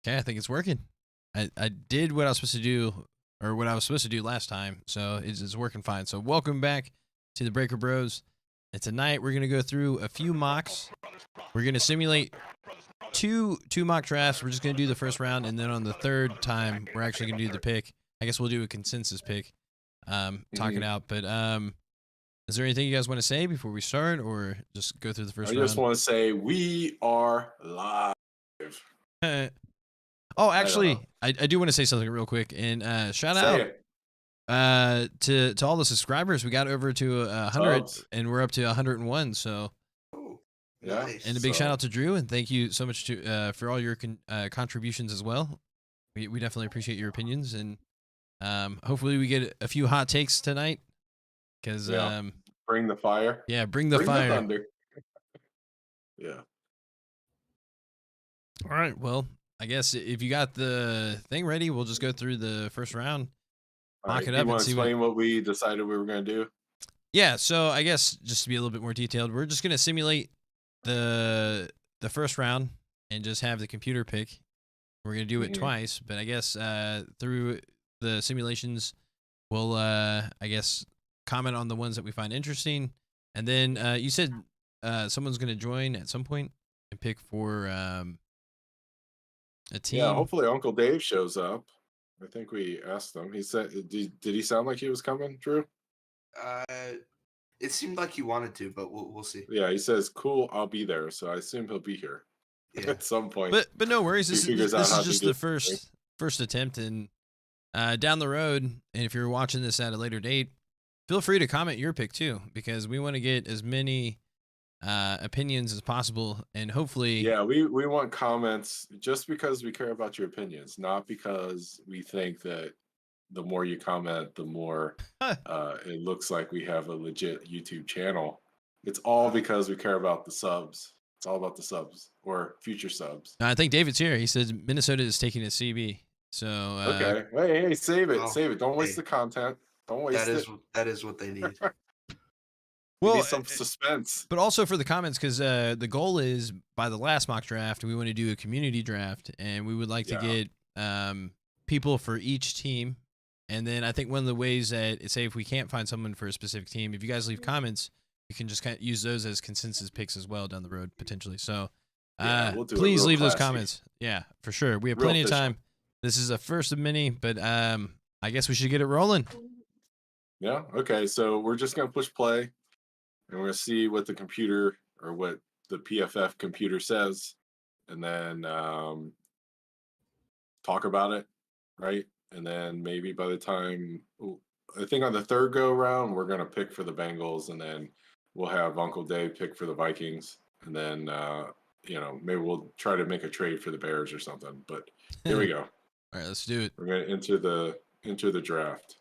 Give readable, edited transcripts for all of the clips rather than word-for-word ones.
Okay, I think it's working. I did what I was supposed to do, or what I was supposed to do last time, so it's working fine. So welcome back to the Breaker Bros. And tonight we're gonna go through a few mocks. We're gonna simulate two mock drafts. We're just gonna do the first round, and then on the third time we're actually gonna do the pick. I guess we'll do a consensus pick. Talk it out. But is there anything you guys want to say before we start, or just go through the first I round? just want to say we are live. Oh, actually, I do want to say something real quick, and shout out to all the subscribers. We got over to 100, and we're up to 101. So, yeah, Nice. and a big shout out to Drew, and thank you so much to for all your contributions as well. We definitely appreciate your opinions, and hopefully we get a few hot takes tonight. Because bring the fire. Yeah, bring the fire. The thunder. Yeah. All right. Well, I guess if you got the thing ready, we'll just go through the first round. Mock it up. You want to explain what we decided we were going to do? Yeah. So I guess just to be a little bit more detailed, we're just going to simulate the first round and just have the computer pick. We're going to do it twice, but I guess through the simulations, we'll I guess comment on the ones that we find interesting, and then you said someone's going to join at some point and pick for a team. Yeah, hopefully Uncle Dave shows up. I think we asked him. He said, did he sound like he was coming, Drew? It seemed like he wanted to, but we'll see. Yeah, he says, "Cool, I'll be there." So I assume he'll be here at some point. But no worries. This is just the first attempt, and down the road, and if you're watching this at a later date, feel free to comment your pick too, because we want to get as many opinions as possible, and hopefully, yeah, we want comments just because we care about your opinions, not because we think that the more you comment, the more it looks like we have a legit YouTube channel. It's all because we care about the subs. It's all about the subs or future subs. I think David's here. He says Minnesota is taking a CB. So okay, hey, save it, save it. Don't waste the content. Don't waste it. That is what they need. Well, need some suspense. But also for the comments, because the goal is by the last mock draft, we want to do a community draft, and we would like to get people for each team. And then I think one of the ways that, say, if we can't find someone for a specific team, if you guys leave comments, you can just kind of use those as consensus picks as well down the road, potentially. So please leave those comments. Yeah, for sure. We have plenty of time. This is a first of many, but I guess we should get it rolling. Yeah, okay. So we're just going to push play, and we're going to see what the computer or what the PFF computer says, and then talk about it, right? And then maybe by the time, I think on the third go round, we're going to pick for the Bengals, and then we'll have Uncle Dave pick for the Vikings. And then, maybe we'll try to make a trade for the Bears or something. But here we go. All right, let's do it. We're going to enter the draft.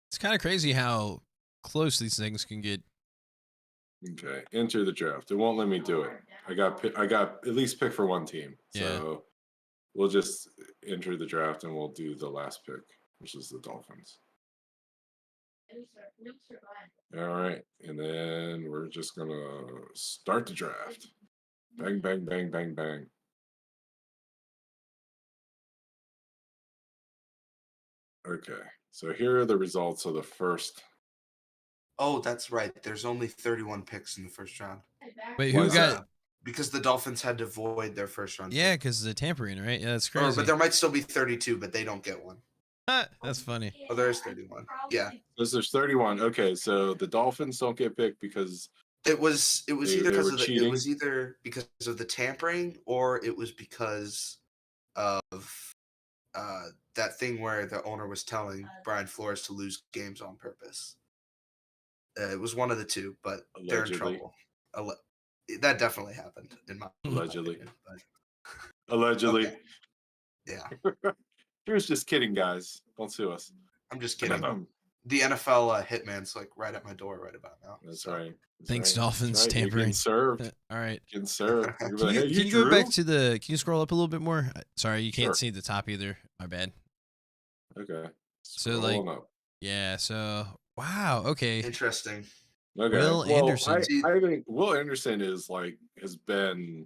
It's kind of crazy how close these things can get. Okay, enter the draft. It won't let me do it. I got at least pick for one team. So we'll just enter the draft, and we'll do the last pick, which is the Dolphins. All right, and then we're just going to start the draft. Bang, bang, bang, bang, bang. Okay, so here are the results of the first. Oh, that's right. There's only 31 picks in the first round. Wait, who got? Because the Dolphins had to void their first round. Yeah, because of the tampering, right? Yeah, that's crazy. But there might still be 32, but they don't get one. That's funny. Oh, there is 31. Yeah. There's 31. Okay, so the Dolphins don't get picked because it was either because of the tampering, or it was because of that thing where the owner was telling Brian Flores to lose games on purpose. It was one of the two, but they're in trouble. That definitely happened in my opinion, but... Allegedly. Okay. Yeah. Drew's just kidding, guys. Don't sue us. I'm just kidding. The NFL hitman's like right at my door right about now. That's right. Thanks, Dolphins. Tampering. You can serve. All right. You can serve. Can you go back to can you scroll up a little bit more? Sorry, you can't see the top either. My bad. Okay. So yeah. So wow. Okay. Interesting. Okay. Will Anderson. I think Will Anderson has been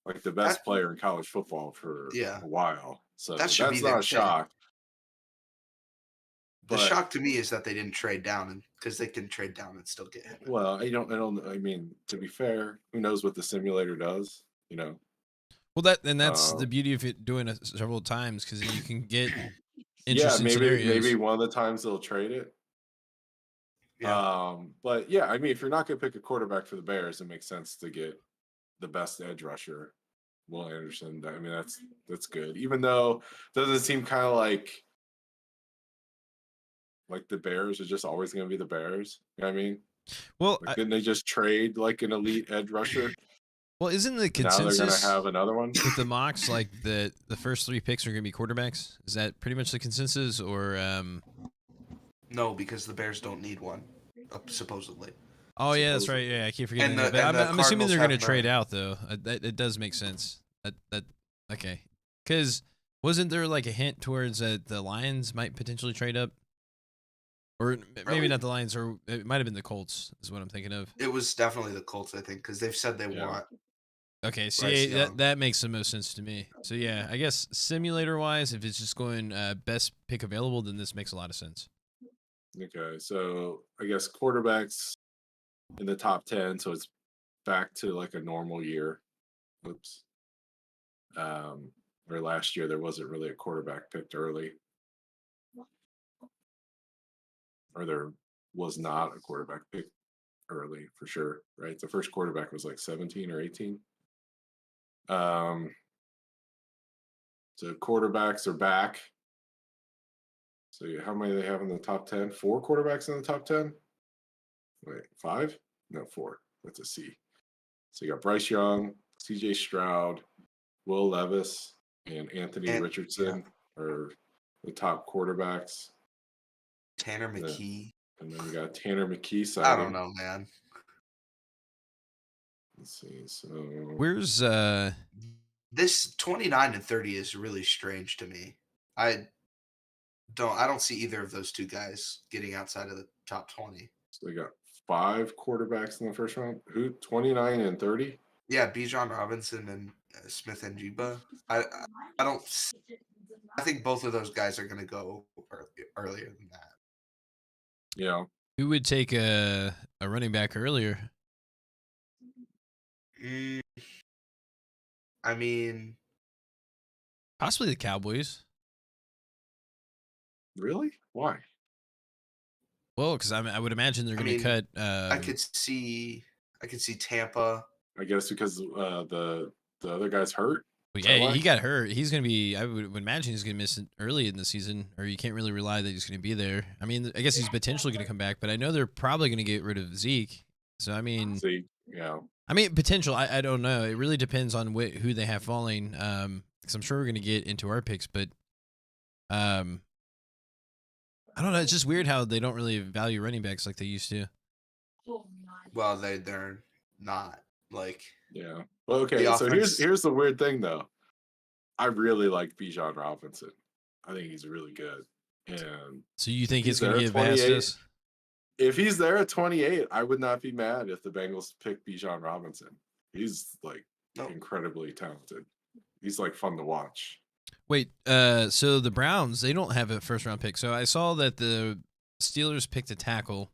like the best player in college football for a while. So that should that's not a shock. The shock to me is that they didn't trade down, because they can trade down and still get him. Well, I mean, to be fair, who knows what the simulator does, you know? Well, that's the beauty of it doing it several times, because you can get interesting maybe one of the times they'll trade it. Yeah. But yeah, I mean, if you're not going to pick a quarterback for the Bears, it makes sense to get the best edge rusher, Will Anderson. I mean, that's good. Even though it doesn't seem kind of like the Bears are just always going to be the Bears. You know what I mean? Well, didn't they just trade like an elite edge rusher? Well, isn't the consensus now they're going to have another one with the mocks like the first 3 picks are going to be quarterbacks? Is that pretty much the consensus, or? No, because the Bears don't need one, supposedly. Oh yeah, that's right. Yeah, I keep forgetting that. But I'm assuming they're going to trade out though. It does make sense. That okay? Because wasn't there like a hint towards that the Lions might potentially trade up? Or maybe not the Lions, or it might have been the Colts, is what I'm thinking of. It was definitely the Colts, I think, because they've said they want. Okay, see, that makes the most sense to me. So yeah, I guess simulator-wise, if it's just going best pick available, then this makes a lot of sense. Okay, so I guess quarterbacks in the top 10, so it's back to like a normal year. Oops. Or last year there wasn't really a quarterback picked early. Or there was not a quarterback picked early for sure, right? The first quarterback was like 17 or 18. So quarterbacks are back. So how many do they have in the top 10? 4 quarterbacks in the top 10? Wait, 5? No, 4. That's a C. So you got Bryce Young, CJ Stroud, Will Levis, and Anthony Richardson are the top quarterbacks. Tanner McKee. And then we got Tanner McKee signing. I don't know, man. Let's see. So where's this 29 and 30 is really strange to me. I don't see either of those two guys getting outside of the top 20. So they got 5 quarterbacks in the first round. Who? 29 and 30? Yeah, Bijan Robinson and Smith and Jiba. I think both of those guys are going to go earlier than that. Yeah. Who would take a running back earlier? I mean, possibly the Cowboys. Really? Why? Well, because I would imagine they're going to cut. I could see Tampa. I guess because the other guy's hurt. Well, yeah, he got hurt. He's going to be. I would imagine he's going to miss it early in the season, or you can't really rely that he's going to be there. I mean, I guess he's potentially going to come back, but I know they're probably going to get rid of Zeke. So I mean, Zeke, yeah. I mean, potential. I don't know. It really depends on who they have falling. Because I'm sure we're going to get into our picks, but I don't know. It's just weird how they don't really value running backs like they used to. Well, they're not like. Yeah. Well, okay. So here's the weird thing though. I really like Bijan Robinson. I think he's really good. And so you think it's going to get Vastus? If he's there at 28, I would not be mad if the Bengals pick Bijan Robinson. He's like incredibly talented. He's like fun to watch. Wait, so the Browns, they don't have a first round pick. So I saw that the Steelers picked a tackle,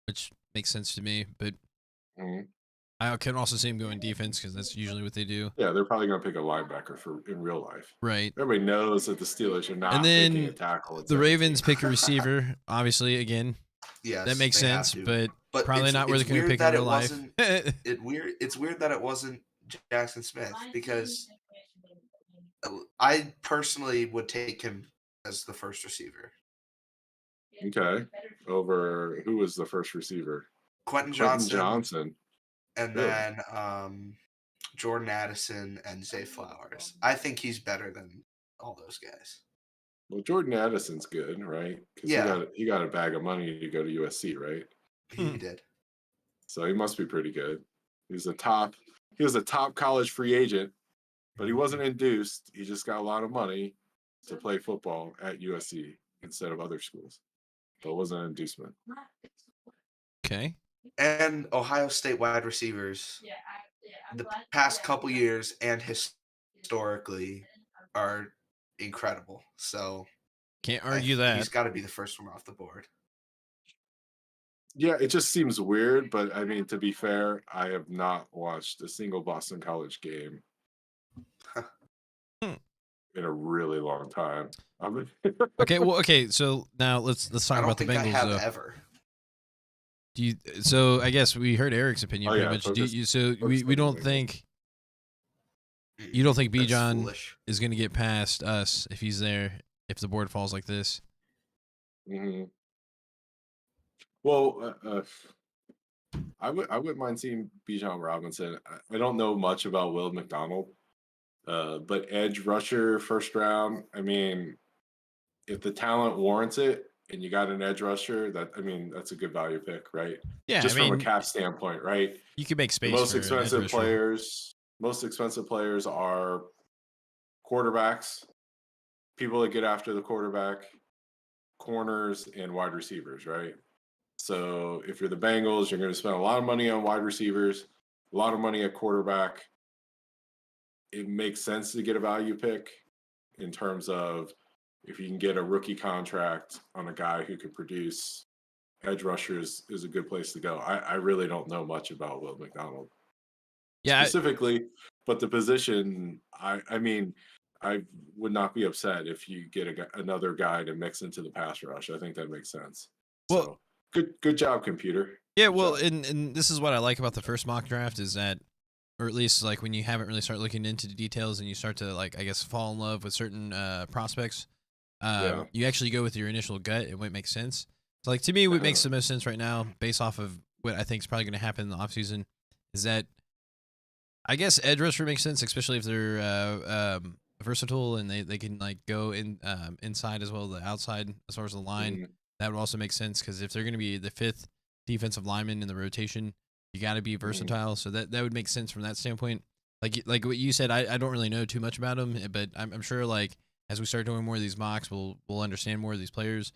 which makes sense to me, but I can also see him going defense because that's usually what they do. Yeah, they're probably going to pick a linebacker in real life. Right. Everybody knows that the Steelers are not picking a tackle. The Ravens pick a receiver, obviously, again. Yes, that makes sense, but probably not where they're going to pick in real life. It's weird that it wasn't Jackson Smith, because I personally would take him as the first receiver. Okay. Over who was the first receiver? Quentin Johnson. And then Jordan Addison and Zay Flowers. I think he's better than all those guys. Well, Jordan Addison's good, right? Because he got a bag of money to go to USC, right? He did. So he must be pretty good. He was a top college free agent, but he wasn't induced. He just got a lot of money to play football at USC instead of other schools. But it wasn't an inducement. Okay. And Ohio State wide receivers the past couple years and historically are incredible. So Can't argue that. He's got to be the first one off the board. Yeah, it just seems weird, but I mean, to be fair, I have not watched a single Boston College game in a really long time. Okay. So now let's talk about the Bengals. I have ever. So I guess we heard Eric's opinion pretty much. We don't think you don't think Bijan is going to get past us if he's there, if the board falls like this. Mm-hmm. Well, I wouldn't mind seeing Bijan Robinson. I don't know much about Will McDonald, but edge rusher first round. I mean, if the talent warrants it, and you got an edge rusher, that's a good value pick, right? Yeah, just from a cap standpoint, right? You could make space. Most expensive players are quarterbacks, people that get after the quarterback, corners, and wide receivers, right? So if you're the Bengals, you're going to spend a lot of money on wide receivers, a lot of money at quarterback. It makes sense to get a value pick in terms of if you can get a rookie contract on a guy who could produce. Edge rushers is a good place to go. I really don't know much about Will McDonald. Yeah, specifically, but the position, I mean, I would not be upset if you get another guy to mix into the pass rush. I think that makes sense. Well, so, good job, computer. Yeah, well, and this is what I like about the first mock draft is that, or at least like when you haven't really started looking into the details and you start to like, I guess, fall in love with certain prospects, you actually go with your initial gut and what makes sense. So like to me, what makes the most sense right now, based off of what I think is probably going to happen in the offseason, is that I guess edge rusher makes sense, especially if they're versatile and they can like go inside as well as the outside as far as the line. Mm-hmm. That would also make sense because if they're going to be the fifth defensive lineman in the rotation, you got to be versatile. So that would make sense from that standpoint. Like what you said, I don't really know too much about him, but I'm sure like as we start doing more of these mocks, we'll understand more of these players.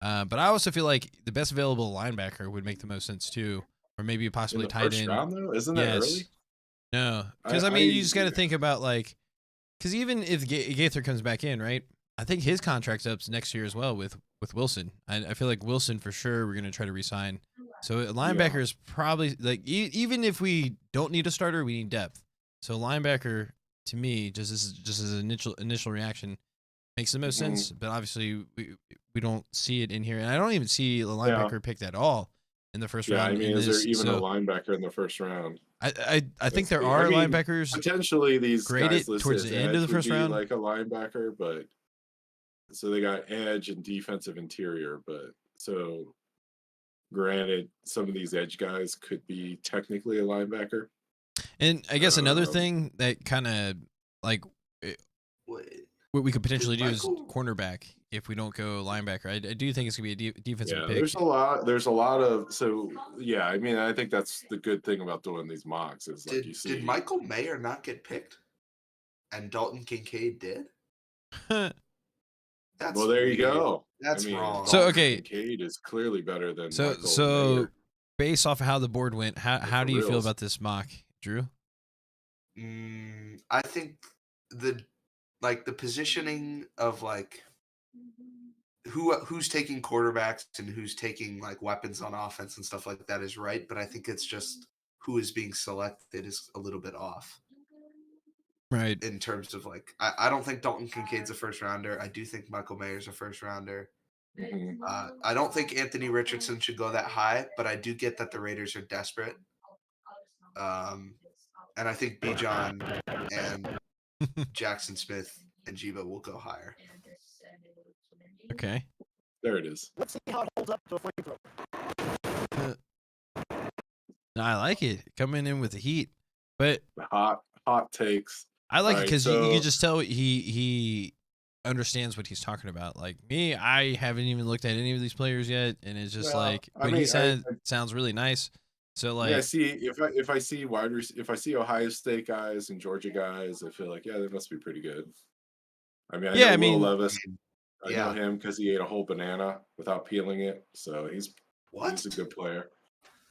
But I also feel like the best available linebacker would make the most sense too, or maybe possibly tight end. Round, though? Isn't that early? No, because I mean you just got to think about like, because even if Gaither comes back in, right? I think his contract's up next year as well with Wilson. I feel like Wilson for sure we're gonna try to re-sign. So a linebacker is probably like even if we don't need a starter, we need depth. So linebacker to me, just as an initial reaction, makes the most sense. But obviously we don't see it in here, and I don't even see a linebacker picked at all in the first round. I mean, is there even a linebacker in the first round? I think there are linebackers potentially these graded towards the end of the first round, like a linebacker, but so they got edge and defensive interior, but so granted, some of these edge guys could be technically a linebacker. And I guess another thing that kind of like what we could potentially do is cornerback if we don't go linebacker. I do think it's gonna be a defensive pick. There's a lot of I mean, I think that's the good thing about doing these mocks is like you see. Did Michael Mayer not get picked, and Dalton Kincaid did? Well, there you go. That's wrong. So okay, Kincaid is clearly better than so Mayer. Based off of how the board went, how do you feel about this mock, Drew? I think the positioning of like who's taking quarterbacks and who's taking like weapons on offense and stuff like that is right, but I think it's just who is being selected is a little bit off. Right. In terms of like, I don't think Dalton Kincaid's a first rounder. I do think Michael Mayer's a first rounder. Mm-hmm. I don't think Anthony Richardson should go that high, but I do get that the Raiders are desperate. And I think Bijan and Jackson Smith and Jiba will go higher. Okay. There it is. Let's see how it holds up to a flamethrower. No, I like it. Coming in with the heat. But hot takes. I like it because you can just tell he understands what he's talking about. Like me, I haven't even looked at any of these players yet, and it's just he said sounds really nice. So like, if I see Ohio State guys and Georgia guys, I feel like they must be pretty good. I mean, I know Will Levis. I know him because he ate a whole banana without peeling it, so he's a good player.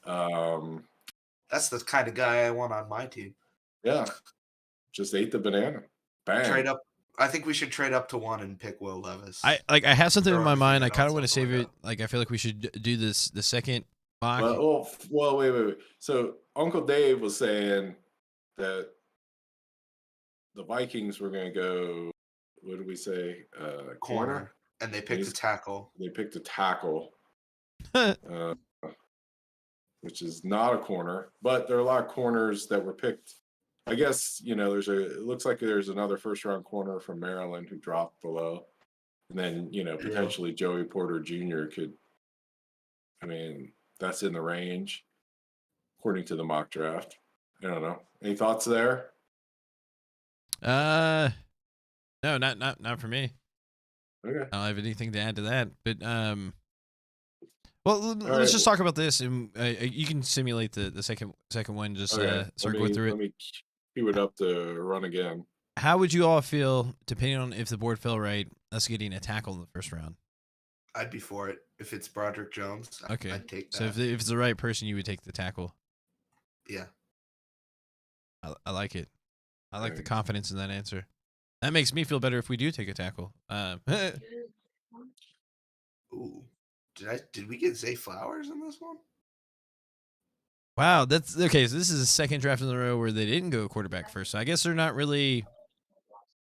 That's the kind of guy I want on my team. Yeah, just ate the banana. Bang. Trade up. I think we should trade up to 1 and pick Will Levis. I have something in Throw my everything mind. I in kind on of want to something save like it. Like I feel like we should do the second mock. Well, wait. So Uncle Dave was saying that the Vikings were going to go. What did we say? Corner. And they picked a tackle. They picked a tackle, which is not a corner. But there are a lot of corners that were picked. I guess it looks like there's another first-round corner from Maryland who dropped below, and then potentially Joey Porter Jr. could. I mean, that's in the range, according to the mock draft. I don't know. Any thoughts there? No, not for me. Okay. I don't have anything to add to that. But well, let's just talk about this, and you can simulate the second one. Just start going through it. Let me cue it up to run again. How would you all feel, depending on if the board fell right, us getting a tackle in the first round? I'd be for it if it's Broderick Jones. Okay, I'd take that. So if it's the right person, you would take the tackle. Yeah, I like it. I like the confidence in that answer. That makes me feel better if we do take a tackle. Ooh, did we get Zay Flowers in this one? Wow, that's okay. So this is the second draft in a row where they didn't go quarterback first. So I guess they're not really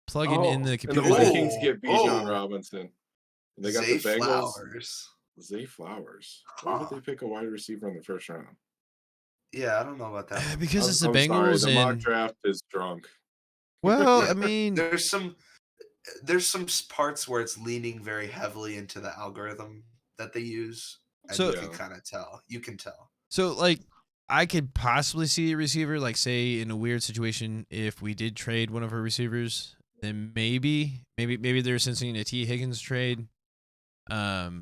plugging in the computer. And the Vikings get Bijan Robinson. And they got Zay the Bengals. Flowers. Zay Flowers. Why would they pick a wide receiver in the first round? Yeah, I don't know about that one. Because it's the I'm Bengals. Sorry, the mock draft is drunk. Well, Yeah, I mean, there's some parts where it's leaning very heavily into the algorithm that they use, and So- you can kind of tell. You can tell. so like I could possibly see a receiver, like say in a weird situation, if we did trade one of our receivers, then maybe they're sensing a T. Higgins trade, or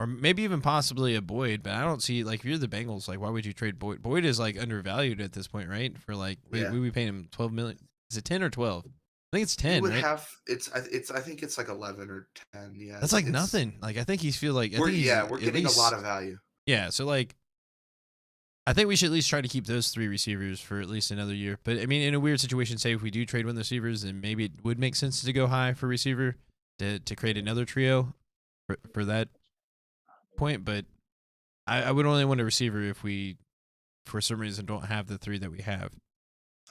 maybe even possibly a Boyd. But I don't see, like, if you're the Bengals, like, why would you trade Boyd? Boyd is like undervalued at this point, right? For like we be paying him $12 million. Is it 10 or 12? I think it's 10. You would right? have I think it's like 11 or 10. Yeah, That's like nothing. Like I think he's feel like We're at getting least, a lot of value. Yeah, so like I think we should at least try to keep those three receivers for at least another year. But I mean, in a weird situation, say if we do trade one of the receivers, then maybe it would make sense to go high for receiver to create another trio for that point. But I would only want a receiver if we, for some reason, don't have the three that we have.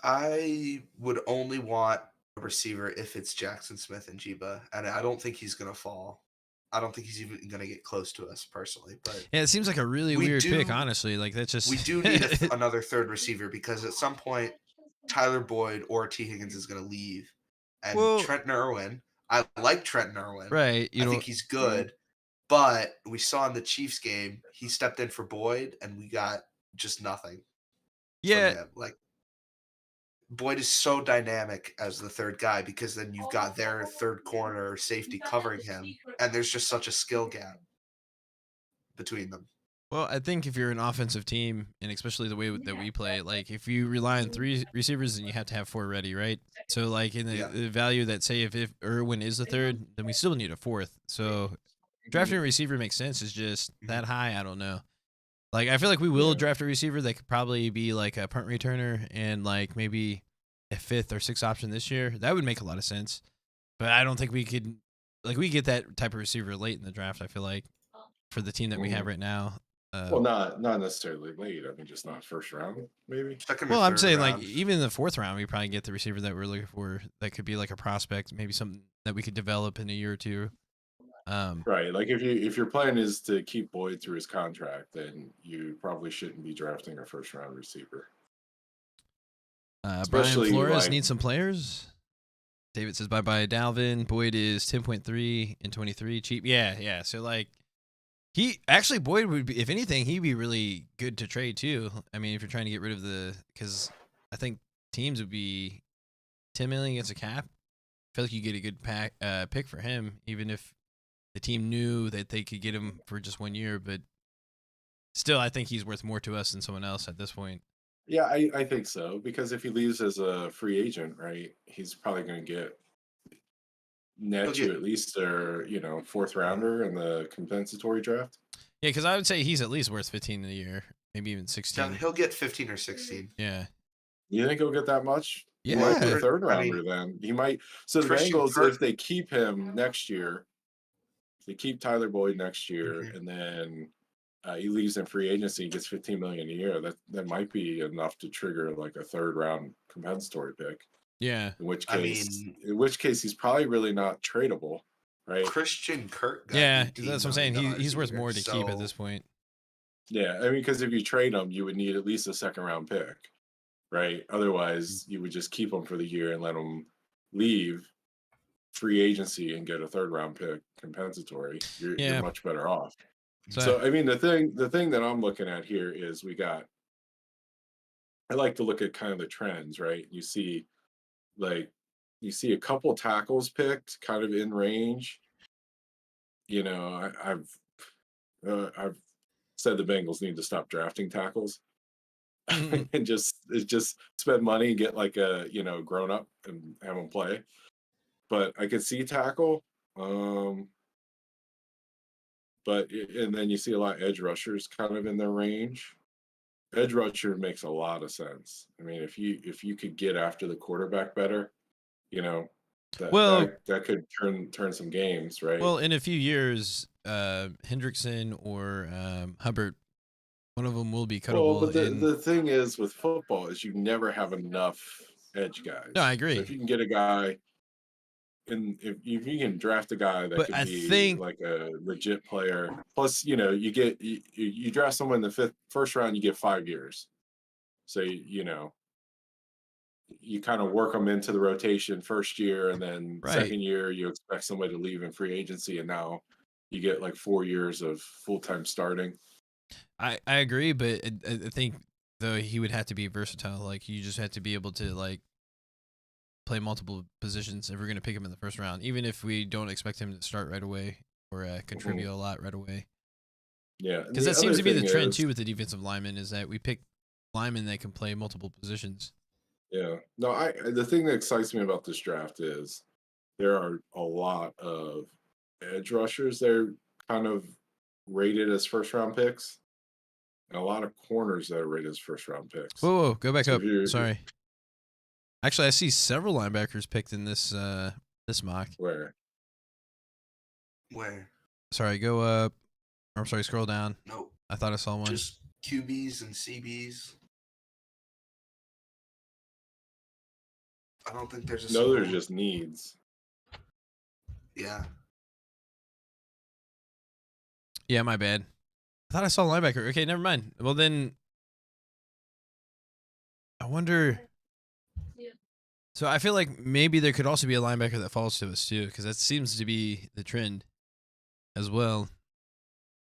I would only want a receiver if it's Jackson Smith and Jiba, and I don't think he's gonna fall. I don't think he's even gonna get close to us personally. But yeah, it seems like a really weird pick, honestly. Like that's just we do need another third receiver because at some point Tyler Boyd or T. Higgins is gonna leave, and Trenton Irwin. I like Trenton Irwin. Right. I think he's good, but we saw in the Chiefs game he stepped in for Boyd, and we got just nothing. Yeah. Like Boyd is so dynamic as the third guy because then you've got their third corner safety covering him, and there's just such a skill gap between them. Well, I think if you're an offensive team, and especially the way that we play, like if you rely on three receivers, then you have to have four ready, right? So like in the value that say if Irwin is the third, then we still need a fourth. So drafting a receiver makes sense. Is just that high? I don't know. Like, I feel like we will draft a receiver that could probably be like a punt returner and like maybe a fifth or sixth option this year. That would make a lot of sense. But I don't think we could, like, we get that type of receiver late in the draft, I feel like, for the team that we have right now. Well, not necessarily late. I mean, just not first round, maybe. Well, I'm saying, like, even in the fourth round, we probably get the receiver that we're looking for that could be like a prospect, maybe something that we could develop in a year or two. Right, like if your plan is to keep Boyd through his contract, then you probably shouldn't be drafting a first round receiver. Brian Flores needs some players. David says bye bye Dalvin. Boyd is 10.3 and 23 cheap. Yeah. So like Boyd would be, if anything, he'd be really good to trade too. I mean, if you're trying to get rid of because I think teams would be 10 million against a cap. I feel like you get a good pick for him, even if the team knew that they could get him for just 1 year, but still, I think he's worth more to us than someone else at this point. Yeah, I think so, because if he leaves as a free agent, right, he's probably going to get at least their fourth rounder in the compensatory draft. Yeah, because I would say he's at least worth 15 a year, maybe even 16. Yeah, he'll get 15 or 16. Yeah. You think he'll get that much? He Yeah. might be a third I rounder mean, then. He might. So the Christian Bengals, Kirk- if they keep him next year, if they keep Tyler Boyd next year, Mhm. and then he leaves in free agency, gets $15 million a year. That might be enough to trigger like a third round compensatory pick. Yeah. In which I case, mean, he's probably really not tradable, right? Christian Kirk got Yeah, $18 that's what I'm saying. million He's a worth year, more to keep at this so- point. Yeah, I mean, because if you trade him, you would need at least a second round pick, right? Otherwise, you would just keep him for the year and let him leave free agency and get a third round pick compensatory. You're Yeah. much better off. So, So I mean, the thing that I'm looking at here is I like to look at kind of the trends, right? You see a couple tackles picked kind of in range. You know, I've said the Bengals need to stop drafting tackles and just spend money and get like a grown up and have them play. But I could see tackle, and then you see a lot of edge rushers kind of in their range. Edge rusher makes a lot of sense. I mean, if you could get after the quarterback better, you know, that could turn some games, right? well, in a few years, Hendrickson or Hubbard, one of them will be cuttable. Well, but the thing is with football is you never have enough edge guys. No, I So agree. if you can get a guy, and if you can draft a guy that But could I be think- like a legit player, plus you draft someone in the first round, you get 5 years. So you kind of work them into the rotation first year, and then Right. second year you expect somebody to leave in free agency, and now you get like 4 years of full-time starting. I agree, but I think though he would have to be versatile. Like you just have to be able to like play multiple positions if we're gonna pick him in the first round, even if we don't expect him to start right away or contribute a lot right away. Yeah, Because that seems to be the trend too with the defensive linemen is that we pick linemen that can play multiple positions. Yeah. No, the thing that excites me about this draft is there are a lot of edge rushers. They're kind of rated as first round picks, and a lot of corners that are rated as first round picks. Whoa, go back So up. Sorry. Actually, I see several linebackers picked in this this mock. Where? Sorry, go up. Or I'm sorry, scroll down. Nope. I thought I saw one. Just QBs and CBs. I don't think there's a No, they're single- just needs. Yeah. Yeah, my bad. I thought I saw a linebacker. Okay, never mind. Well, then I wonder. So I feel like maybe there could also be a linebacker that falls to us too, because that seems to be the trend as well.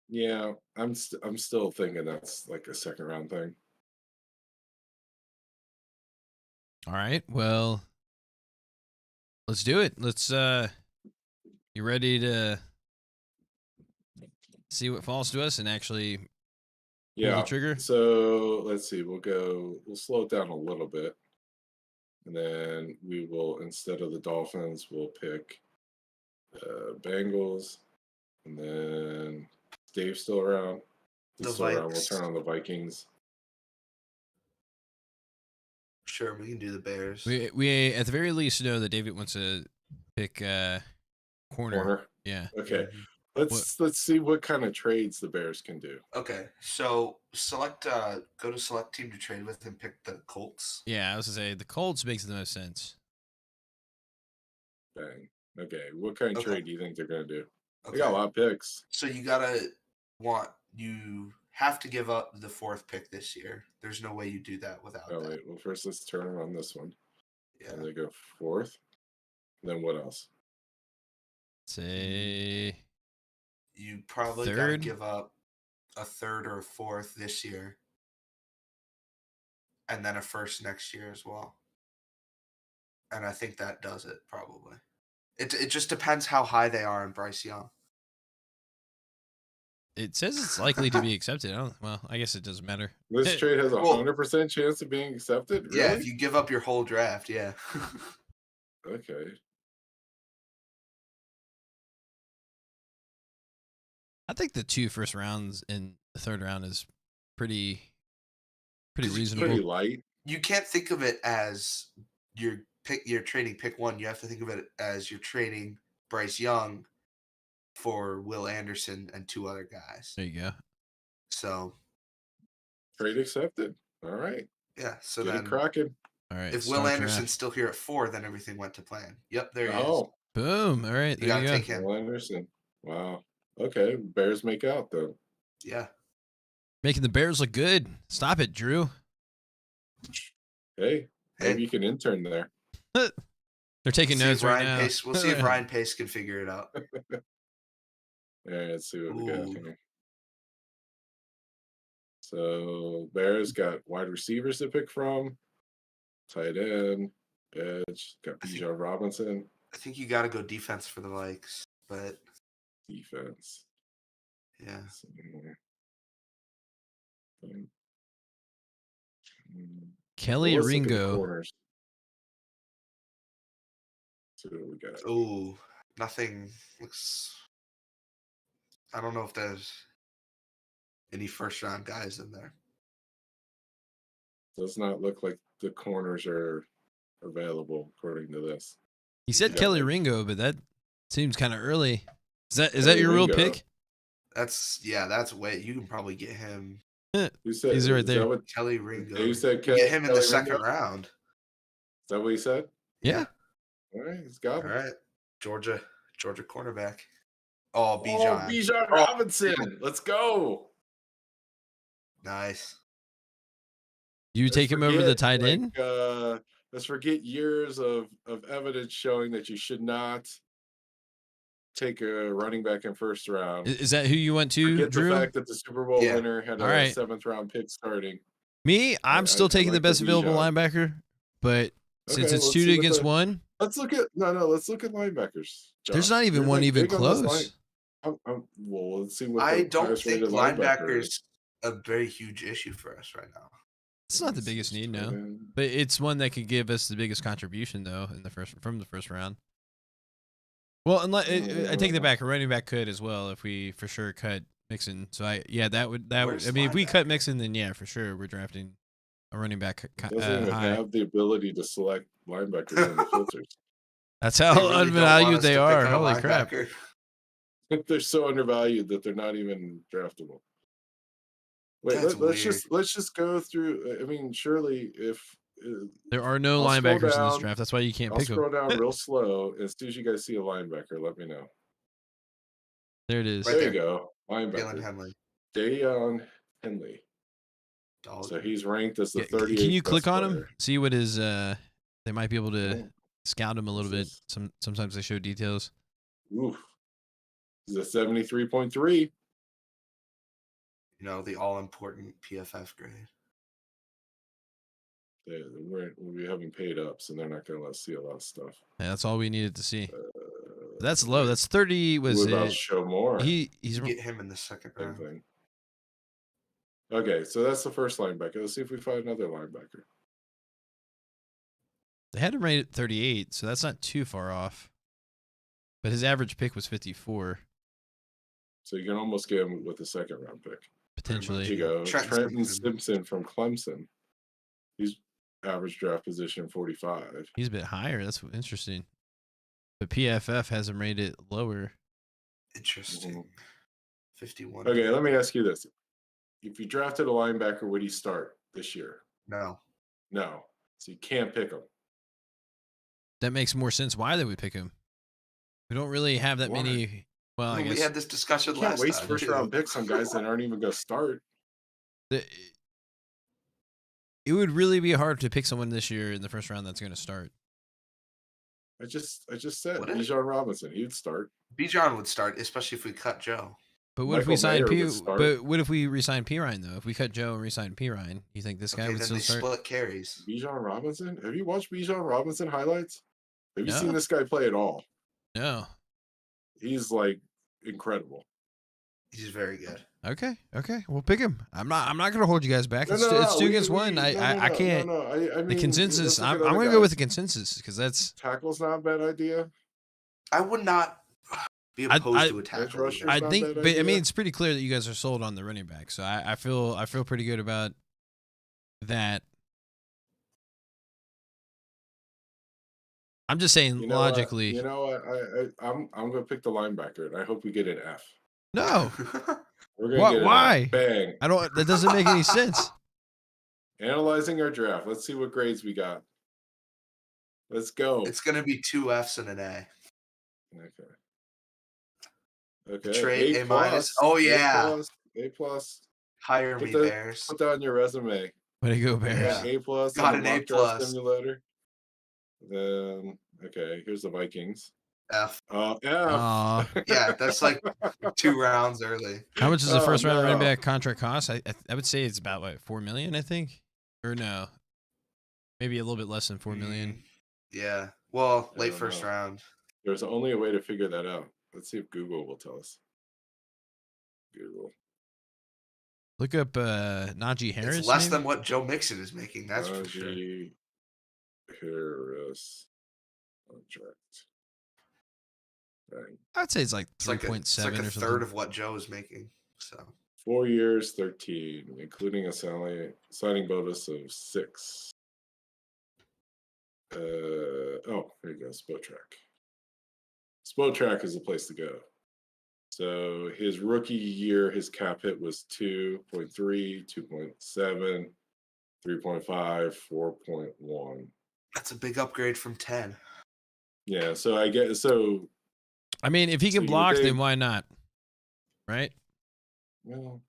Yeah, I'm still thinking that's like a second round thing. All right, well, let's do it. Let's you ready to see what falls to us and actually pull Yeah. the trigger? So let's see. We'll slow it down a little bit, and then we will, instead of the Dolphins, we'll pick Bengals, and then Dave's still around. He's The still around. We'll Vikes. turn on the Vikings. Sure, we can do the Bears. We at the very least know that David wants to pick corner. Yeah. Okay. Mhm. Let's see what kind of trades the Bears can do. Okay, so go to select team to trade with and pick the Colts. Yeah, I was gonna say the Colts makes the most sense. Bang. Okay. What kind of Okay. trade do you think they're gonna do? Okay. They got a lot of picks. So you have to give up the 4th pick this year. There's no way you do that without Oh that. wait. Well, first let's turn them on this one. Yeah. And they go 4th. And then what else? Say You probably got to third? give up a 3rd or a 4th this year. And then a 1st next year as well. And I think that does it probably. It just depends how high they are in Bryce Young. it says it's likely to be accepted. I guess it doesn't matter. This trade has a 100% chance of being accepted. Really? Yeah, if you give up your whole draft, yeah. Okay. I think the 2 first rounds in the 3rd round is pretty reasonable. Pretty light. you can't think of it as you're trading pick 1. You have to think of it as you're trading Bryce Young for Will Anderson and 2 other guys. There you go. So trade accepted. All right. Yeah. So Get then it cracking. All right. if Will Anderson's still here at 4, then everything went to plan. Yep, there he is. Boom. All right. You There you gotta go. take him. Will Anderson. Wow. Okay. Bears make out though. Yeah. Making the Bears look good. Stop it, Drew. Hey, maybe you can intern there. They're taking notes right now. We'll see if Ryan Pace can figure it out. All right, let's see what we got Ooh. here. So Bears got wide receivers to pick from, tight end, edge, got Bijan Robinson. I think you got to go defense for the Vikes, but Defense. yeah. Kelly Well, let's look at the Ringo. corners. See what we got. Oh, nothing looks. I don't know if there's any first round guys in there. Does not look like the corners are available according to this. He said Yeah, Kelly like- Ringo, but that seems kind of early. Is that Kelly your real Ringo. pick? That's way you can probably get him. Who said? He's right is that there. what- Kelly Ringo. Who said You get him in Kelly the second Ringo? round. Is that what he said? Yeah. All right, he's got All him. right, Georgia cornerback. Oh, Oh, Bijan. Bijan Robinson. Let's go. Nice. You Let's take him over the forget, tight like, end? Let's forget years of evidence showing that you should not take a running back in first round. Is that who you went to, Forget Drew? the fact that the Super Bowl Yeah. winner had All a right. 7th round pick starting. Me, I'm still I taking the like the best available Bijan. linebacker, but since Okay, it's let's 2 see what against the- 1, Let's look at let's look at linebackers. there's Josh. not even You're, one like, even big on this close. Well, let's see what I the don't highest think rated linebacker is. linebackers a very huge issue for us right now. It's not the Let's biggest see, need, tight no. end. But it's one that could give us the biggest contribution, though, from the first round. Well, unless I take that back, a running back could as well if we for sure cut Mixon. So that would. Where's I mean, if we cut linebackers? Mixon, then yeah, for sure we're drafting a running back Doesn't even high. have the ability to select linebackers in the filters. That's They how really don't want undervalued us they to pick are. a Holy crap! linebacker. They're so undervalued that they're not even draftable. Wait, That's let's just go through. I mean, surely if There are no I'll scroll linebackers in this down. draft. That's why you can't I'll pick them. scroll down real slow, as soon as you guys see a linebacker, let me know. There it is. Right There you there. go, Jalen linebacker, Henley. Dayon Henley. Dog. So he's ranked as the Yeah, 38th. can you click best on him? player. See what his they might be able to Oh, scout him a little bit. This Sometimes they show details. Oof. He's a 73.3. You know, the all important PFF grade. We haven't paid up, so they're not going to let us see a lot of stuff. Yeah, that's all we needed to see. Uh, That's low. That's 30. Was what about it? show more? He's You get him in the second Same round. thing. Okay, so that's the first linebacker. Let's see if we find another linebacker. they had him rated 38, so that's not too far off. But his average pick was 54 So you can almost get him with the second round pick. Here potentially. you go. Trenton Trenton Simpson. Simpson from Clemson. He's average draft position 45. He's a bit higher. That's interesting. But PFF has him rated lower. Interesting. 51. Okay, let me ask you this. If you drafted a linebacker, would he start this year? No. No. So you can't pick him. That makes more sense. Why they would pick him? We don't really have that Why? many. Well, I we guess had this discussion You can't last waste time. first too. round picks on guys that aren't even going to start. it would really be hard to pick someone this year in the first round that's going to start. I just said What if- Bijan Robinson. He'd start. Bijan would start, especially if we cut Joe. But what if we Michael sign Mayer P? would start. But what if we resign Pirine though? If we cut Joe and resign Pirine, you think this guy Okay, would then still they start? split carries. Bijan Robinson? Have you watched Bijan Robinson highlights? Have you No. seen this guy play at all? No. He's like incredible. He's very good. Okay. We'll pick him. I'm not going to hold you guys back. No, It's, no, it's no, 2 we- against we- 1. no, I no, can't. No, I The mean, consensus. let's look I'm at going other to go with guys. the consensus because that's. Tackle's not a bad idea. I would not be opposed to a tackle. rusher. either. I not think, bad but I mean, idea. it's pretty clear that you guys are sold on the running back. So I feel pretty good about that. I'm just saying logically. You know what? I'm gonna pick the linebacker, and I hope we get an F. No. We're gonna get an Why? F. Bang. That doesn't make any sense. Analyzing our draft. Let's see what grades we got. Let's go. It's gonna be 2 Fs and an A. Okay. Trade A-. Oh yeah. A+. Hire me, Bears. Put that on your resume. Way to go, Bears. A+. Got an A+. Simulator. Then here's the Vikings. F. F. Yeah, that's like 2 rounds early. How much does the first round running back contract cost? I would say it's about what, $4 million, I think, or no, maybe a little bit less than $4 million. Yeah. Well, late first round. There's only a way to figure that out. Let's see if Google will tell us. Google. Look up Najee Harris. It's less than what Joe Mixon is making. That's for sure. Najee Harris contract. Right. I'd say it's like 3.7 it's like or a something. third of what Joe is making. So 4 years, 13, including a signing bonus of 6. There you go. Spotrac. Spotrac is the place to go. So his rookie year, his cap hit was 2.3, 2.7, 3.5, 4.1. that's a big upgrade from 10. Yeah, so I guess so. I mean, if he can block, then why not? Right? Well,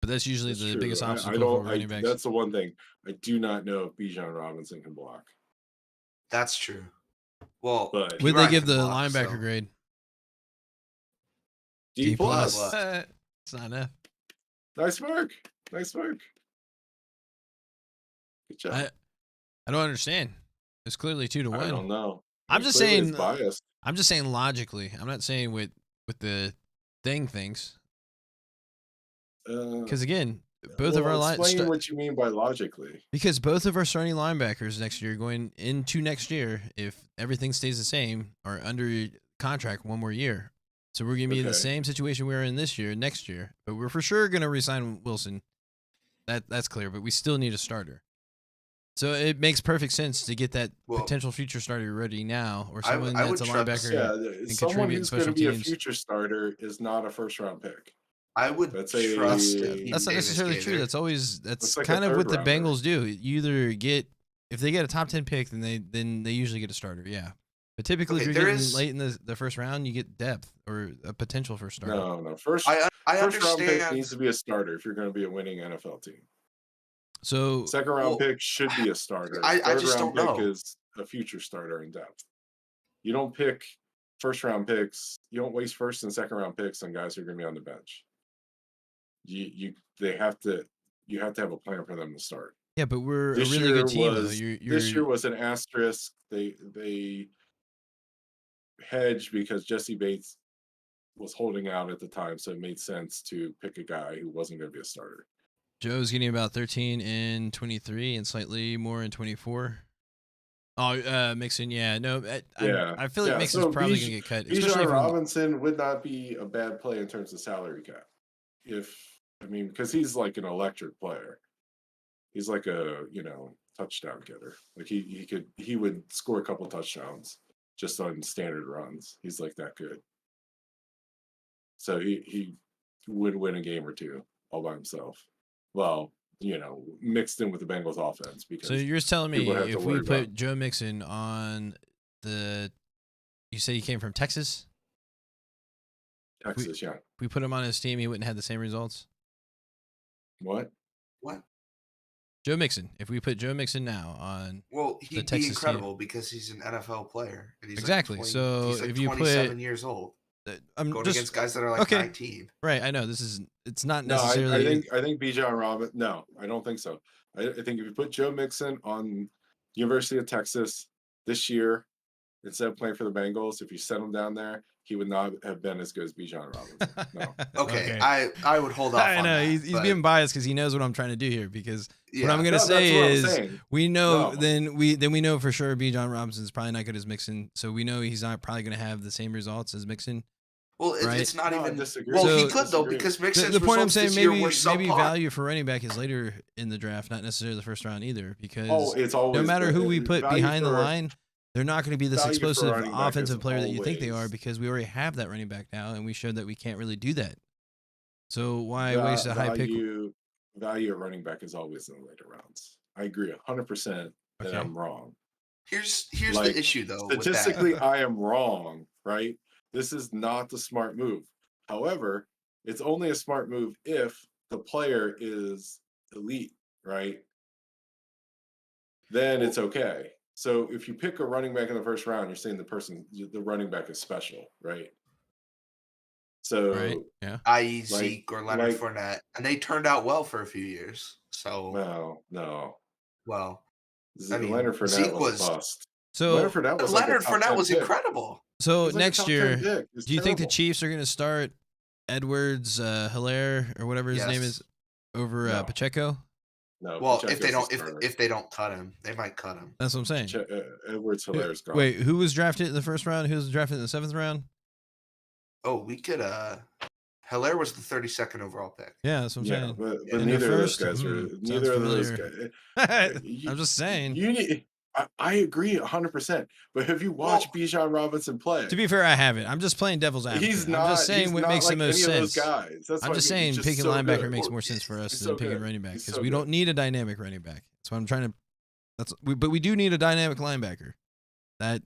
but that's usually the true. biggest obstacle for running backs. That's the one thing. I do not know if Bijan Robinson can block. That's true. Well, but would they give the linebacker grade? D+. It's not enough. Nice work. Good job. I don't understand. It's clearly 2-1. I don't know. I'm just saying biased. I'm just saying logically. I'm not saying with the thing things. Because again, both of our explain what you mean by logically. Because both of our starting linebackers next year, going into next year, if everything stays the same, are under contract 1 more year. So we're gonna be in the same situation we were in this year, next year. But we're for sure gonna resign Wilson. That's clear. But we still need a starter. So it makes perfect sense to get that potential future starter ready now, or someone that's a linebacker. Yeah, someone who's going to be a future starter is not a first-round pick. I would trust him. That's not necessarily true. That's like kind of what the Bengals do. You either get, if they get a top 10 pick, then they usually get a starter. Yeah, but typically if you're getting late in the first round, you get depth or a potential for a starter. No. First round pick needs to be a starter if you're going to be a winning NFL team. So second round pick should be a starter. I just don't know. Pick is a future starter in depth. You don't pick first round picks. You don't waste first and second round picks on guys who are going to be on the bench. You have to have a plan for them to start. Yeah, but we're a really good team. This year was an asterisk. They hedged because Jesse Bates was holding out at the time, so it made sense to pick a guy who wasn't going to be a starter. Joe's getting about 13 in 23 and slightly more in 24. Oh, Mixon, yeah. No, I feel like Mixon's probably going to get cut. Bijan Robinson would not be a bad play in terms of salary cap. Because he's like an electric player. He's like a, touchdown getter. Like he would score a couple touchdowns just on standard runs. He's like that good. So he would win a game or two all by himself. Well, mixed in with the Bengals offense. Because so you're telling me if we put Joe Mixon on you say he came from Texas? Texas, yeah. If we put him on his team, he wouldn't have the same results? What? Joe Mixon. If we put Joe Mixon now on he'd Texas be incredible team. Because he's an NFL player. And he's exactly. Like 20, so he's like if you 27 years old. I'm going against guys that are like 19. Right, I know it's not necessarily. I think Bijan Robinson. No, I don't think so. I think if you put Joe Mixon on University of Texas this year instead of playing for the Bengals, if you sent him down there, he would not have been as good as Bijan Robinson. No. Okay. I would hold off. I know he's being biased because he knows what I'm trying to do here. Because what I'm going to say is we know then we know for sure Bijan Robinson is probably not good as Mixon, so we know he's not probably going to have the same results as Mixon. Well, it's not even. Disagree. Well, he could though because Mixon's the point I'm saying maybe value for running back is later in the draft, not necessarily the first round either. Because it's always no matter who we put behind the line, they're not going to be this Value for a explosive running back is offensive player that you think they are always- because we already have that running back now, and we showed that we can't really do that. So why waste a high pick? Value at running back is always in the later rounds. I agree 100%, and Okay. I'm wrong. Here's Like, the issue though. Statistically, with that. I am wrong, right? This is not the smart move. However, it's only a smart move if the player is elite, right? Then it's okay. So if you pick a running back in the first round, you're saying the running back is special, right? So, Right? Yeah. I.e. like- Zeke or Leonard like- Fournette, and they turned out well for a few years. So no. well, I mean, Leonard Fournette Zeke was was- a bust. So Leonard Fournette was Leonard like a top Fournette 10 was pick. incredible. so He's like a next top 10 year, pick. It's do you think the terrible. Chiefs are going to start Edwards, Hilaire, or whatever his name Yes. is, over No. Pacheco? No, Well, Pacheco's if they the don't, starter. if they don't cut him, they might cut him. That's what I'm saying. Edwards Hilaire's gone. Wait, who was drafted in the first round? Who was drafted in the 7th round? Oh, we could. Hilaire was the 32nd overall pick. Yeah, that's what I'm yeah, saying. but In the neither of those first? guys are. Sounds Neither of those familiar. guys. I'm just saying. You need. I agree 100%. But have you watched Bijan Robinson play? To be fair, I haven't. I'm just playing devil's advocate. He's I'm not. just saying he's what not makes like the most any of those sense. guys. That's I'm what just I mean. saying He's picking so linebacker good. makes more sense for us He's than so picking good. running back He's because so we good. don't need a dynamic running back. That's what I'm trying to. But we do need a dynamic linebacker. That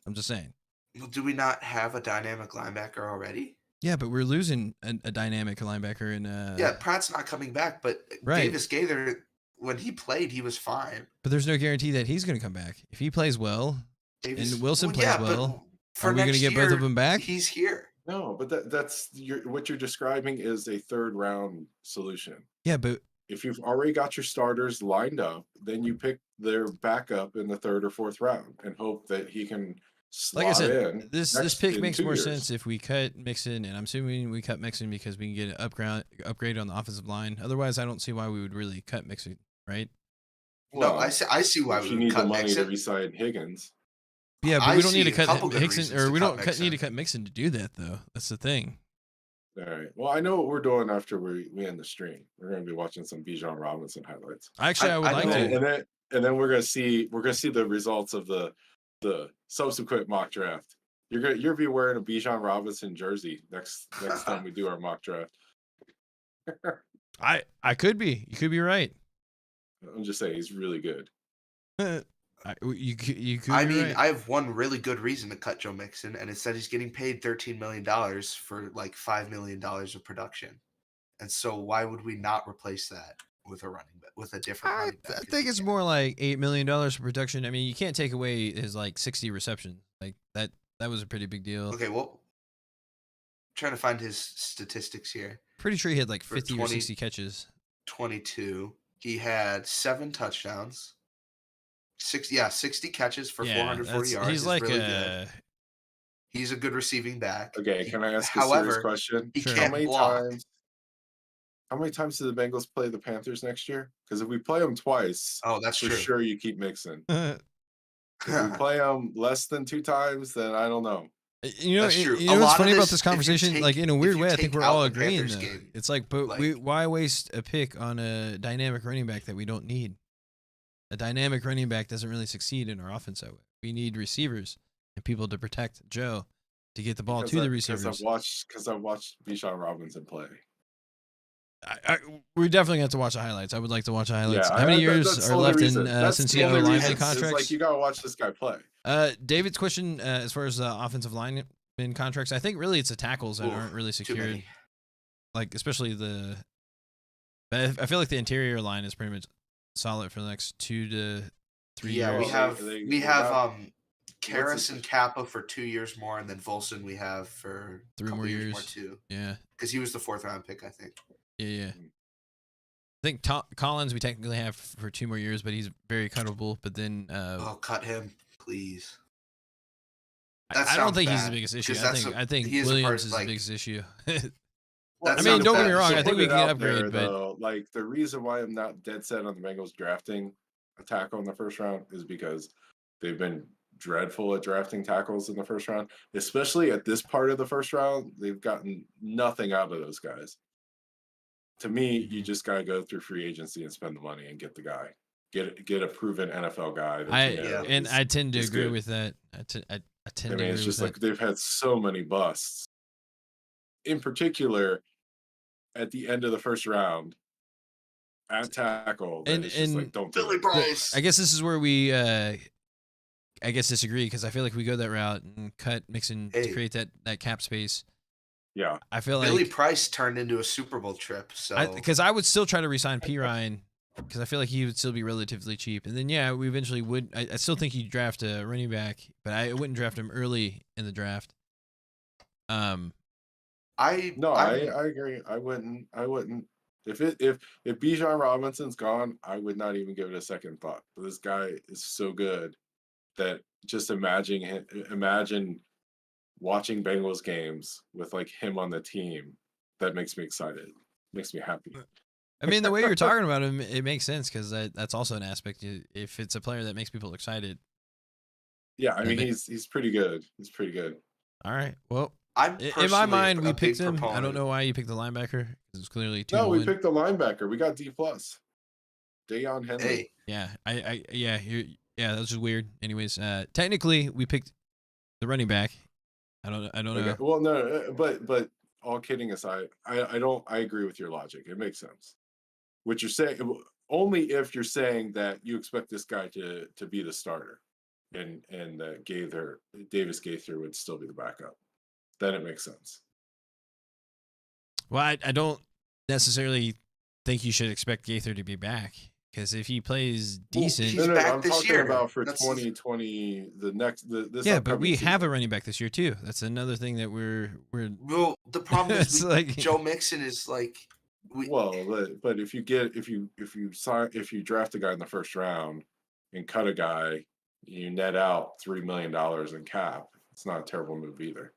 I'm just saying. Well, do we not have a dynamic linebacker already? Yeah, but we're losing a dynamic linebacker in. Yeah, Pratt's not coming back, but Right. Davis Gaither, when he played, he was fine. But there's no guarantee that he's going to come back. If he plays well, Davis, and Wilson well, plays yeah, but well, for are we going to next get both of year, them back? He's here. No, but that's what you're describing is a third round solution. Yeah, but If you've already got your starters lined up, then you pick their backup in the 3rd or 4th round and hope that he can slot like I said, in. this pick in makes 2 more years. sense if we cut Mixon, and I'm assuming we cut Mixon because we can get an upgrade on the offensive line. Otherwise, I don't see why we would really cut Mixon, right? No, Well, I see why if we you would need the cut money to Mixon. re-sign Higgins. Yeah, but I we don't need see to a couple cut good Higgson, reasons or to we cut don't need to Mixon. cut Mixon to do that, though. That's the thing. All right. Well, I know what we're doing after we end the stream. We're going to be watching some Bijan Robinson highlights. Actually, I would I like know. to. And then we're going to see the results of the subsequent mock draft. You'll be wearing a Bijan Robinson jersey next time we do our mock draft. I could be. You could be right. I'm just saying he's really good. You could. I be mean, right. I have one really good reason to cut Joe Mixon, and it's that he's getting paid $13 million for like $5 million of production. And so, why would we not replace that with a different running back? I if think we it's can? more like $8 million for production. I mean, you can't take away his like 60 reception. Like that was a pretty big deal. Okay, well, trying to find his statistics here. Pretty sure he had like For 50 or 20 60 catches. 22. He had 7 touchdowns. 60 catches for Yeah, 440 yards. he's is like really good. He's a good receiving back. Okay, can I ask a However, serious question? he Sure. can't block. How many times do the Bengals play the Panthers next year? Because if we play them twice, Oh, that's for true. sure you keep mixing. If we play them less than 2 times, then I don't know. You know, That's true. you A know what's lot of funny about this, this if you conversation? take- Like in a if weird you way, I think take we're out all the agreeing. Panthers Though. game, It's like, but like- why waste a pick on a dynamic running back that we don't need? A dynamic running back doesn't really succeed in our offense that way. We need receivers and people to protect Joe to get the ball to the receivers. Because I've watched Bijan Robinson play. We're definitely going to have to watch the highlights. I would like to watch the highlights. Yeah, How many that's years the are only left reason. in That's the Cincinnati only lineman reason. It's contracts? like you gotta watch this guy play. David's question as far as offensive lineman contracts, I think really it's the tackles that aren't really Too secured. many. Like especially but I feel like the interior line is pretty much solid for the next 2 to 3 Yeah, years. we have Karras what's and Kappa for 2 years more, and then Volson we have for 3 a couple more years years. more too, Yeah, because he was the 4th round pick, I think. yeah. I think Collins we technically have for 2 more years, but he's very cuttable. But then Oh, cut him, please. I don't think he's the bad, biggest issue. 'cause I think he is a Williams person, is like- the biggest issue. That I mean, sounds don't get bad. me wrong. So I think put we it can out upgrade, there, but though, like the reason why I'm not dead set on the Bengals drafting a tackle in the first round is because they've been dreadful at drafting tackles in the first round, especially at this part of the first round. They've gotten nothing out of those guys. To me, you just gotta go through free agency and spend the money and get the guy. get a proven NFL guy. I tend to agree with that. I tend to agree it's just with like they've had so many busts. In particular, at the end of the first round, at tackle, that it's just like, don't do Billy it. Price. I guess this is where we disagree, because I feel like we go that route and cut Mixon to create that cap space. Yeah, I feel like Billy Price turned into a Super Bowl trip. So because I would still try to resign P. Ryan, because I feel like he would still be relatively cheap. And then we eventually would. I still think you'd draft a running back, but I wouldn't draft him early in the draft. I agree. I wouldn't. If Bijan Robinson's gone, I would not even give it a second thought. This guy is so good that just imagine watching Bengals games with like him on the team. That makes me excited. Makes me happy. I mean, the way you're talking about him, it makes sense, because that's also an aspect. If it's a player that makes people excited. Yeah, I mean, he's pretty good. He's pretty good. All right. Well, in my mind, we picked him. Proponent. I don't know why you picked the linebacker. It's clearly 2-1. No, we picked the linebacker. We got D+. Deion Henley. Hey. Yeah, that was just weird. Anyways, technically, we picked the running back. I don't know. Well, no, but all kidding aside, I agree with your logic. It makes sense. What you're saying, only if you're saying that you expect this guy to be the starter, and Davis Gaither would still be the backup, then it makes sense. Well, I don't necessarily think you should expect Gaither to be back, because if he plays decent, he's back I'm this talking year. about for 2020. This yeah, but we season. have a running back this year too. That's another thing that we're. Well, the problem is like Joe Mixon is like. But if you draft a guy in the first round and cut a guy, you net out $3 million in cap. It's not a terrible move either.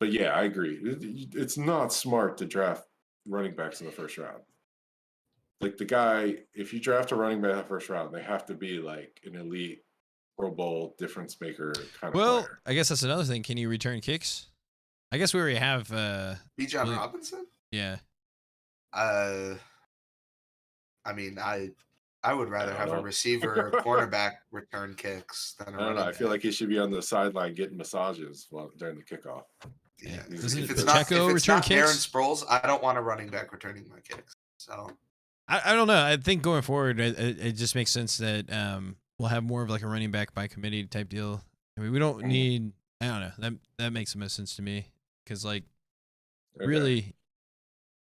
But yeah, I agree. It's not smart to draft running backs in the first round. Like the guy, if you draft a running back in the first round, they have to be like an elite Pro Bowl difference maker kind of player. Well, I guess that's another thing. Can you return kicks? I guess we already have Bijan Robinson? Yeah. I mean, I would rather have a receiver or a cornerback return kicks than a running back. I feel like he should be on the sideline getting massages during the kickoff. Yeah. If it's not Darren Sproles, I don't want a running back returning my kicks. So I don't know. I think going forward, it just makes sense that we'll have more of like a running back by committee type deal. I mean, we don't need. I don't know. That makes the most sense to me, because really,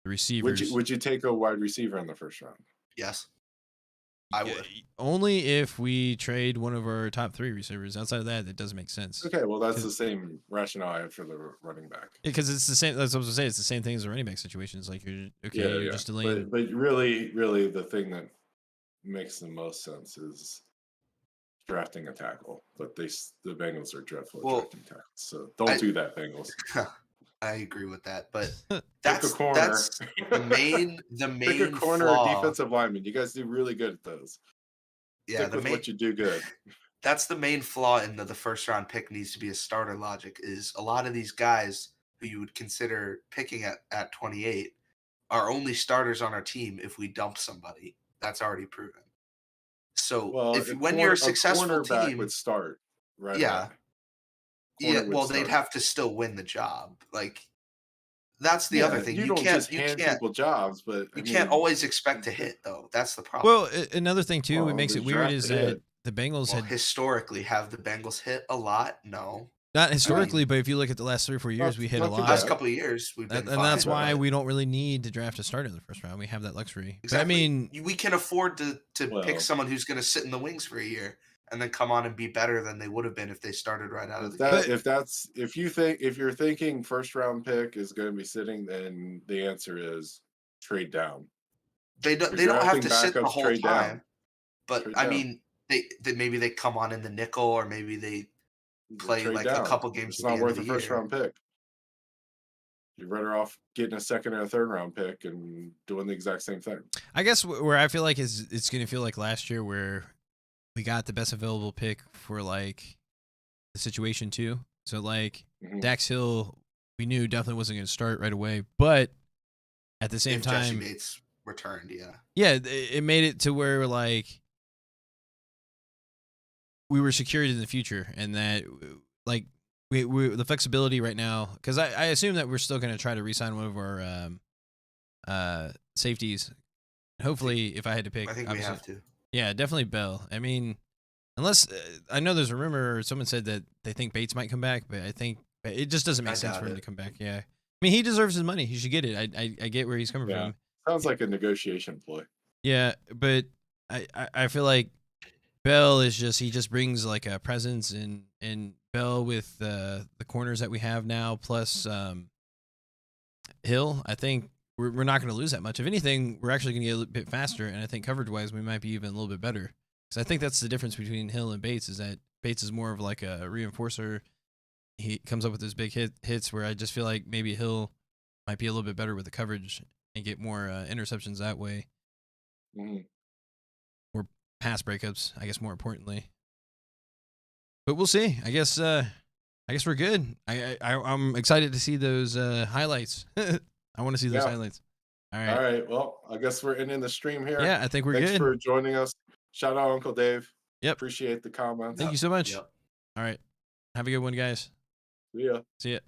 the receivers. Would you take a wide receiver in the first round? Yes. I would. Only if we trade one of our top 3 receivers. Outside of that, it doesn't make sense. Okay, well, that's the same rationale I have for the running back. Because it's the same. That's what I was going to say. It's the same thing as the running back situations. Like you're just delaying. But really, the thing that makes the most sense is drafting a tackle. But the Bengals are dreadful at drafting tackles. So don't do that, Bengals. I agree with that, but that's the main pick a corner flaw. Or defensive lineman. You guys do really good at those. Yeah, Stick with what you do good. That's the main flaw in the first round pick needs to be a starter logic. Is a lot of these guys who you would consider picking at 28 are only starters on our team if we dump somebody. That's already proven. So when you're a successful team, would start right. Yeah. Away. Yeah, well, they'd have to still win the job. Like, that's the other thing. You can't just hand people jobs, but you can't always expect to hit, though. That's the problem. Well, another thing too, what makes it weird is that the Bengals had historically have the Bengals hit a lot. No, not historically, but if you look at the last 3 or 4 years, we hit a lot. The last couple of years, we've been, and that's why we don't really need to draft a starter in the first round. We have that luxury. Exactly. But I mean, we can afford to pick someone who's going to sit in the wings for a year and then come on and be better than they would have been if they started right out of the gate. If you're thinking first round pick is going to be sitting, then the answer is trade down. They don't have to sit the whole time, but I mean, they maybe they come on in the nickel, or maybe they play like a couple games. It's not worth a first round pick. You're better off getting a second or a third round pick and doing the exact same thing. I guess where I feel like it's going to feel like last year, where we got the best available pick for like the situation too. So like Dax Hill, we knew definitely wasn't going to start right away, but at the same time, Jesse Bates returned. Yeah, it made it to where like we were secured in the future, and that like we the flexibility right now, because I assume that we're still going to try to re-sign one of our safeties. Hopefully, if I had to pick, I think we have to. Yeah, definitely Bell. I mean, unless I know there's a rumor or someone said that they think Bates might come back, but I think it just doesn't make sense for him to come back. Yeah, I mean, he deserves his money. He should get it. I get where he's coming from. Sounds like a negotiation ploy. Yeah, but I feel like Bell is he just brings like a presence, and Bell with the corners that we have now plus Hill, I think we're not going to lose that much. If anything, we're actually going to get a little bit faster, and I think coverage wise we might be even a little bit better. Because I think that's the difference between Hill and Bates, is that Bates is more of like a reinforcer. He comes up with those big hits where I just feel like maybe Hill might be a little bit better with the coverage and get more interceptions that way. Mm-hmm. Or pass breakups, I guess, more importantly. But we'll see. I guess we're good. I'm excited to see those highlights. I want to see those highlights. All right. All right. Well, I guess we're ending the stream here. Yeah, I think we're Thanks good. for joining us. Shout out Uncle Dave. Yep. Appreciate the comments. Thank you so much. Yep. All right. Have a good one, guys. See ya. See ya.